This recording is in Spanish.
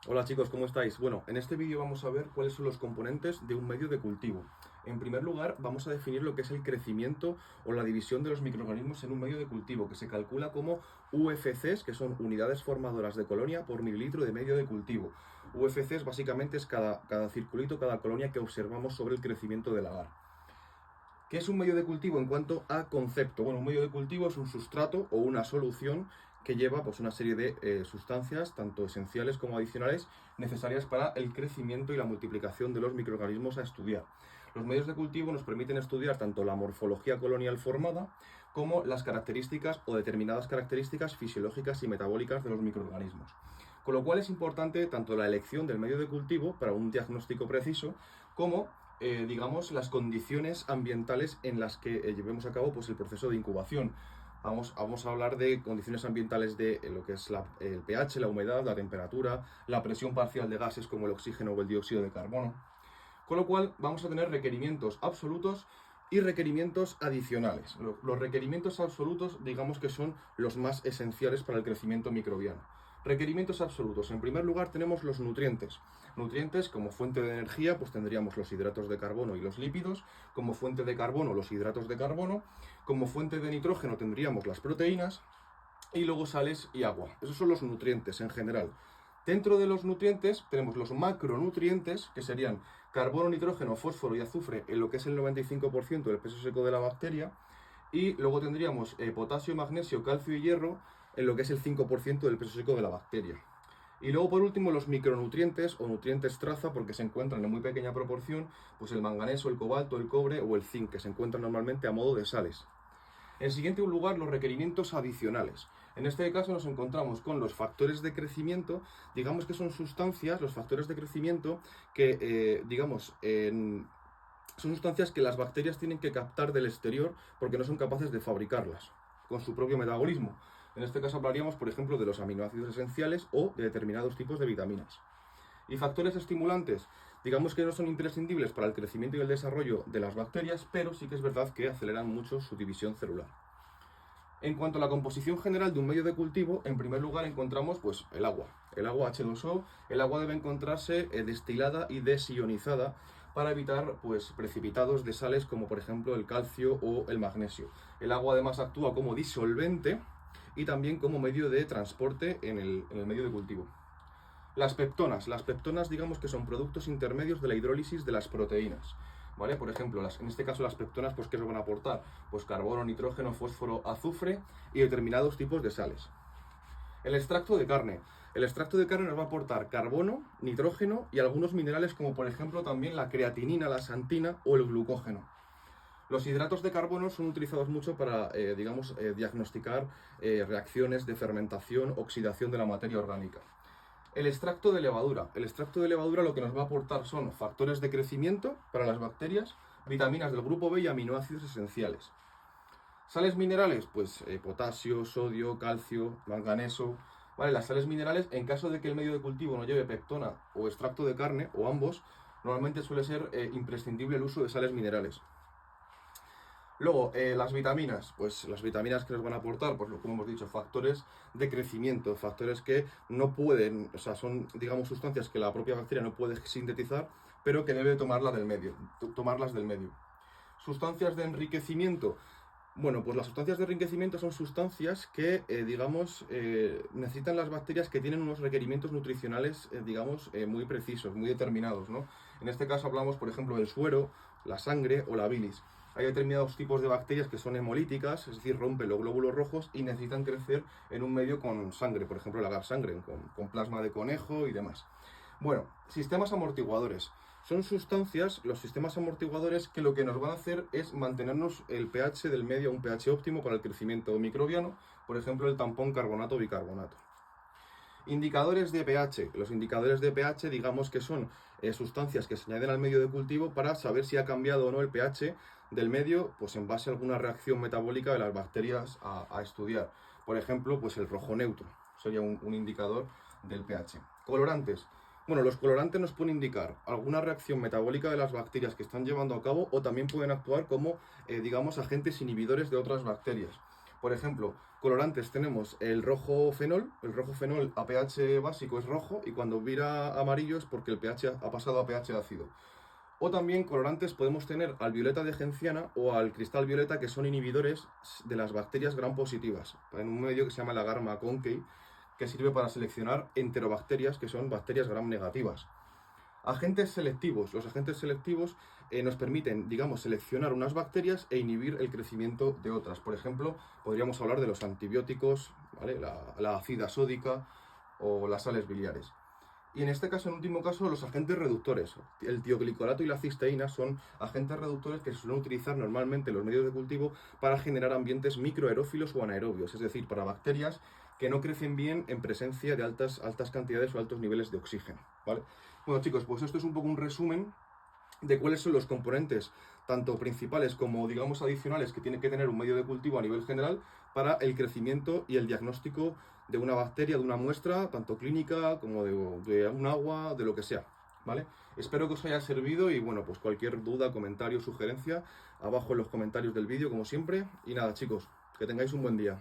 Hola chicos, ¿cómo estáis? Bueno, en este vídeo vamos a ver cuáles son los componentes de un medio de cultivo. En primer lugar, vamos a definir lo que es el crecimiento o la división de los microorganismos en un medio de cultivo, que se calcula como UFCs, que son unidades formadoras de colonia por mililitro de medio de cultivo. UFCs básicamente es cada circulito, cada colonia que observamos sobre el crecimiento del agar. ¿Qué es un medio de cultivo en cuanto a concepto? Bueno, un medio de cultivo es un sustrato o una solución que lleva pues, una serie de sustancias, tanto esenciales como adicionales, necesarias para el crecimiento y la multiplicación de los microorganismos a estudiar. Los medios de cultivo nos permiten estudiar tanto la morfología colonial formada como las características o determinadas características fisiológicas y metabólicas de los microorganismos. Con lo cual es importante tanto la elección del medio de cultivo para un diagnóstico preciso como digamos, las condiciones ambientales en las que llevemos a cabo pues, el proceso de incubación. Vamos a hablar de condiciones ambientales de lo que es el pH, la humedad, la temperatura, la presión parcial de gases como el oxígeno o el dióxido de carbono. Con lo cual vamos a tener requerimientos absolutos y requerimientos adicionales. Los requerimientos absolutos, digamos que son los más esenciales para el crecimiento microbiano. Requerimientos absolutos. En primer lugar tenemos los nutrientes. Nutrientes como fuente de energía, pues tendríamos los hidratos de carbono y los lípidos. Como fuente de carbono, los hidratos de carbono. Como fuente de nitrógeno tendríamos las proteínas. Y luego sales y agua. Esos son los nutrientes en general. Dentro de los nutrientes tenemos los macronutrientes, que serían carbono, nitrógeno, fósforo y azufre, en lo que es el 95% del peso seco de la bacteria. Y luego tendríamos potasio, magnesio, calcio y hierro, en lo que es el 5% del peso seco de la bacteria. Y luego por último los micronutrientes o nutrientes traza, porque se encuentran en muy pequeña proporción, pues el manganeso, el cobalto, el cobre o el zinc, que se encuentran normalmente a modo de sales. En siguiente lugar, los requerimientos adicionales. En este caso nos encontramos con los factores de crecimiento, digamos que son sustancias, los factores de crecimiento, que, son sustancias que las bacterias tienen que captar del exterior porque no son capaces de fabricarlas con su propio metabolismo. En este caso hablaríamos, por ejemplo, de los aminoácidos esenciales o de determinados tipos de vitaminas. Y factores estimulantes, digamos que no son imprescindibles para el crecimiento y el desarrollo de las bacterias, pero sí que es verdad que aceleran mucho su división celular. En cuanto a la composición general de un medio de cultivo, en primer lugar encontramos pues, el agua H2O. El agua debe encontrarse destilada y desionizada para evitar pues, precipitados de sales como por ejemplo el calcio o el magnesio. El agua además actúa como disolvente y también como medio de transporte en el medio de cultivo. Las peptonas digamos que son productos intermedios de la hidrólisis de las proteínas. ¿Vale? Por ejemplo, en este caso las peptonas, pues ¿qué nos van a aportar? Pues carbono, nitrógeno, fósforo, azufre y determinados tipos de sales. El extracto de carne. El extracto de carne nos va a aportar carbono, nitrógeno y algunos minerales como por ejemplo también la creatinina, la xantina o el glucógeno. Los hidratos de carbono son utilizados mucho para, diagnosticar reacciones de fermentación, oxidación de la materia orgánica. El extracto de levadura. El extracto de levadura lo que nos va a aportar son factores de crecimiento para las bacterias, vitaminas del grupo B y aminoácidos esenciales. Sales minerales, pues potasio, sodio, calcio, manganeso. Vale, las sales minerales, en caso de que el medio de cultivo no lleve peptona o extracto de carne, o ambos, normalmente suele ser imprescindible el uso de sales minerales. Luego, las vitaminas, pues las vitaminas que nos van a aportar, pues como hemos dicho, factores de crecimiento, factores que no pueden, o sea, son, digamos, sustancias que la propia bacteria no puede sintetizar, pero que debe tomarlas del medio. Sustancias de enriquecimiento. Bueno, pues las sustancias de enriquecimiento son sustancias que, necesitan las bacterias que tienen unos requerimientos nutricionales, muy precisos, muy determinados, ¿no? En este caso hablamos, por ejemplo, del suero, la sangre o la bilis. Hay determinados tipos de bacterias que son hemolíticas, es decir, rompen los glóbulos rojos y necesitan crecer en un medio con sangre, por ejemplo, el agar sangre, con plasma de conejo y demás. Bueno, sistemas amortiguadores. Son sustancias, los sistemas amortiguadores, que lo que nos van a hacer es mantenernos el pH del medio a un pH óptimo para el crecimiento microbiano, por ejemplo, el tampón carbonato-bicarbonato. Indicadores de pH. Los indicadores de pH, digamos que son sustancias que se añaden al medio de cultivo para saber si ha cambiado o no el pH del medio, pues en base a alguna reacción metabólica de las bacterias a estudiar. Por ejemplo, pues el rojo neutro sería un indicador del pH. Colorantes. Bueno, los colorantes nos pueden indicar alguna reacción metabólica de las bacterias que están llevando a cabo o también pueden actuar como, agentes inhibidores de otras bacterias. Por ejemplo, colorantes tenemos el rojo fenol a pH básico es rojo y cuando vira amarillo es porque el pH ha pasado a pH ácido. O también colorantes podemos tener al violeta de genciana o al cristal violeta, que son inhibidores de las bacterias gram positivas, en un medio que se llama el agar McConkey, que sirve para seleccionar enterobacterias, que son bacterias gram negativas. Agentes selectivos. Los agentes selectivos nos permiten, digamos, seleccionar unas bacterias e inhibir el crecimiento de otras. Por ejemplo, podríamos hablar de los antibióticos, ¿vale? La ácida sódica o las sales biliares. Y en este caso, en último caso, los agentes reductores. El tioglicolato y la cisteína son agentes reductores que se suelen utilizar normalmente en los medios de cultivo para generar ambientes microaerófilos o anaerobios, es decir, para bacterias que no crecen bien en presencia de altas cantidades o altos niveles de oxígeno, ¿vale? Bueno, chicos, pues esto es un poco un resumen de cuáles son los componentes, tanto principales como, digamos, adicionales, que tiene que tener un medio de cultivo a nivel general para el crecimiento y el diagnóstico de una bacteria, de una muestra, tanto clínica como de un agua, de lo que sea, ¿vale? Espero que os haya servido y, bueno, pues cualquier duda, comentario, sugerencia, abajo en los comentarios del vídeo, como siempre. Y nada, chicos, que tengáis un buen día.